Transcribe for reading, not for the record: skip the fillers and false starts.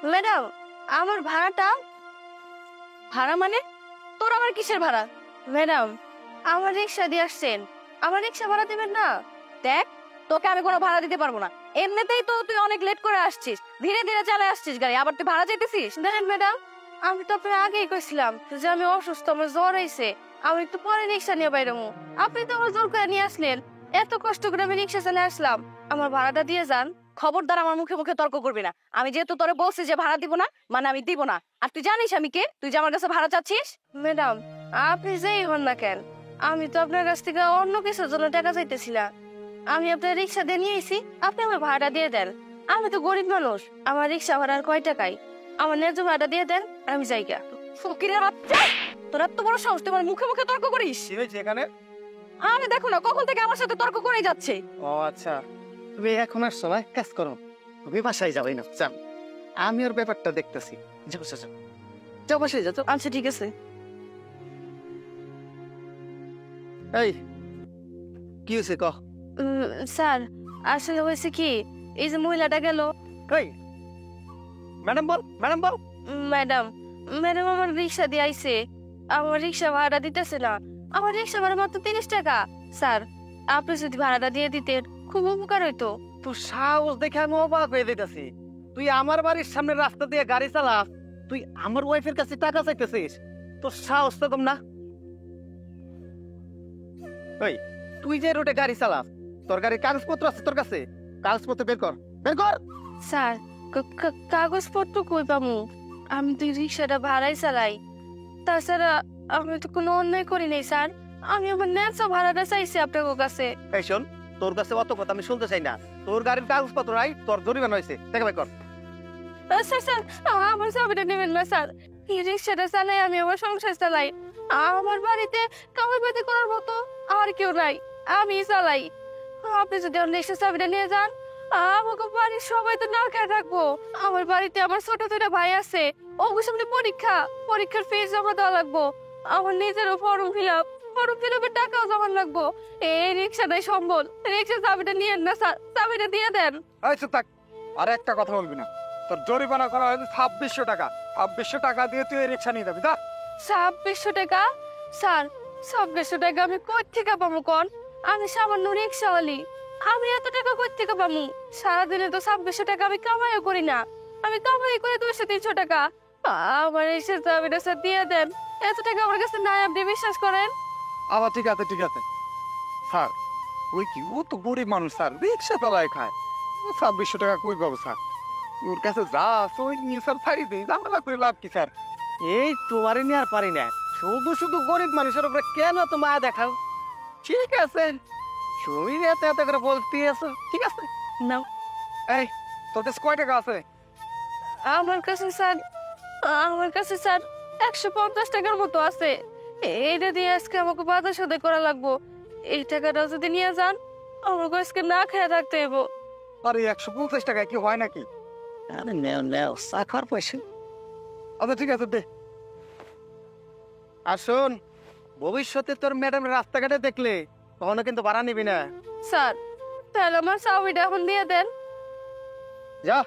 Madam, আমার ভাড়াটা। ভাড়া মানে? তোর আবার কিসের ভাড়া? ম্যাডাম, আমার রিক্সা দিয়ে আসছেন, আমার রিক্সা ভাড়া দেবেন না? দেখ, তোকে আমি কোনো ভাড়া দিতে পারবো না। এমনিতেই তো তুই অনেক লেট করে আসছিস, ধীরে ধীরে চালায় আসছিস গাড়ি, আবার তুই ভাড়া চাইতেছিস? দেখেন ম্যাডাম, আমি তো আপনার আগেই কইছিলাম যে আমি অসুস্থ, আমার জ্বর আইছে, আমি একটু পরে রিক্সা নিয়ে বাইরমু। আপনি তো আমার জোর করে নিয়ে আসলেন, এত কষ্ট করে আমি রিক্সা চালিয়ে আসলাম, আমার ভাড়াটা দিয়ে যান। খবরদার আমার মুখে মুখে তর্ক করবি না। আমি যেহেতু তোরে বলছি যে ভাড়া দিব না, মানে আমি দিব না। আর তুই জানিস আমি কে? তুই যে আমার কাছে ভাড়া চাচ্ছিস? ম্যাডাম, আপনি যেই হন না কেন, আমি তো আপনার কাছ থেকে অন্য কিছুর জন্য টাকা চাইতেছিলাম। আমি আপনার রিক্সা দিয়ে নিয়ে এসেছি, আপনি আমার ভাড়াটা দিয়ে দেন। আমি তো গরিব মানুষ, আমার রিক্সা ভাড়ার কয় টাকায়, আমার ন্যায্য ভাড়াটা দিয়ে দেন, আমি যাইগা। ফকিরের বাচ্চা, তোর এত বড় সাহস, তুই আমার মুখে মুখে তর্ক করিস? কি হয়েছে এখানে? আরে দেখো না, কখন থেকে আমার সাথে তর্ক করেই যাচ্ছে। ও আচ্ছা, তুমি এখন আসছো না? কাজ করো, তুমি বাসায় যাবে না। যাও, আমি ওর ব্যাপারটা দেখতেছি। যাও যাও যাও, যাও বাসায় যাও। আচ্ছা ঠিক আছে। এই কি হয়েছে ক? স্যার, আসলে হয়েছে কি, এই যে মহিলাটা গেল। এই ম্যাডাম বল, ম্যাডাম বল। ম্যাডাম, ম্যাডাম আমার রিক্সা দিয়ে আইছে, আমার রিক্সা ভাড়া দিতেছে না। আমার রিক্সা ভাড়া মাত্র 30 টাকা। স্যার, আপনি যদি ভাড়াটা দিয়ে দিতেন খুব উপকার হইতো। তোর সাহস দেখে আমি অবাক হয়ে যেতেছি। তুই আমার বাড়ির সামনে রাস্তা দিয়ে গাড়ি চালাস, তুই আমার ওয়াইফের কাছে টাকা চাইতেছিস? তোর সাহস তো কম না? ওই তুই যে রোডে গাড়ি চালাস, তোর গাড়ির কাগজপত্র আছে তোর কাছে? কাগজপত্র বের কর, বের কর। স্যার, কাগজপত্র কই পামু? আমি তো রিক্সাটা ভাড়াই চালাই। তাছাড়া আমি তো কোনো অন্যায় করি নাই স্যার, আমি আমার ন্যায্য ভাড়াটা চাইছি আপনার কাছে। এই শোন, তোর কাছে অত কথা আমি শুনতে চাই না। তোর গাড়ির কাগজপত্র নাই, তোর জরিমানা হয়েছে, টাকা বের কর। স্যার স্যার, আমার চাবিটা নেবেন না স্যার, এই রিক্সাটা চালাই আমি আমার সংসার চালাই। আমার বাড়িতে কামাই বাদি করার মতো আর কেউ নাই, আমি চালাই। আপনি যদি আমার রিক্সার চাবিটা নিয়ে যান, আমাকে বাড়ির সবাই তো না খেয়ে থাকবো। আমার বাড়িতে আমার ছোট ছোট ভাই আছে, ওগুলোর সামনে পরীক্ষা, পরীক্ষার ফিস জমা দেওয়া লাগবো। আমার নিজেরও ফর্ম ফিল আপের টাকাও জমা লাগবো। এই রিক্সাটাই সম্বল, রিক্সার চাবিটা নিয়েন না স্যার, চাবিটা দিয়ে দেন। এই চুপ থাক, আর একটা কথা বলবি না। তোর জরিমানা করা হয়েছে 2600 টাকা। 2600 টাকা দিয়ে তুই এই রিক্সা নিয়ে যাবি, যা। 2600 টাকা? স্যার, 2600 টাকা আমি কই থেকে পাবো কোন? আমি সামান্য রিক্সাওয়ালি, আমি এত টাকা কই থেকে পাবো? সারাদিনে তো 2600 টাকা আমি কামাইও করি না, আমি কামাই করি 200-300 টাকা। আমার এই চাবিটা স্যার দিয়ে দেন, এত টাকা আমার কাছে নাই, আপনি বিশ্বাস করেন? আবার ঠিক আছে, ঠিক আছে স্যার। ওই কি, ও তো গরিব মানুষ স্যার, রিক্সা চালায় খায়। ও 2600 টাকা কই পাবো স্যার? ওর কাছে যা আছে ওই নিয়ে স্যার ছাড়ি দিই, ঝামেলা করে লাভ কি স্যার? এই তোমারে নিয়ে আর পারি না, শুধু শুধু গরিব মানুষের উপরে কেন তো মায়া দেখাও? ঠিক আছে, তুমি এত এত করে বলতে আছো, ঠিক আছে নাও। এই তোর কাছে কয় টাকা আছে? আমার কাছে স্যার, আমার কাছে স্যার 150 টাকার মতো আছে। এইটা দিয়ে আজকে আমাকে বাজার সদাই করা লাগবো। এই টাকাটা যদি নিয়ে যান, আমাকে আজকে না খেয়ে থাকতে হইব। আরে 150 টাকায় কি হয় নাকি? আরে নেও নেও, চা খাওয়ার পয়সা। আচ্ছা ঠিক আছে দে। আর শোন, ভবিষ্যতে তোর ম্যাডাম রাস্তাঘাটে দেখলে কখনো কিন্তু ভাড়া নিবি না। স্যার, তাহলে আমার চাবিটা এখন দিয়ে দেন। যা।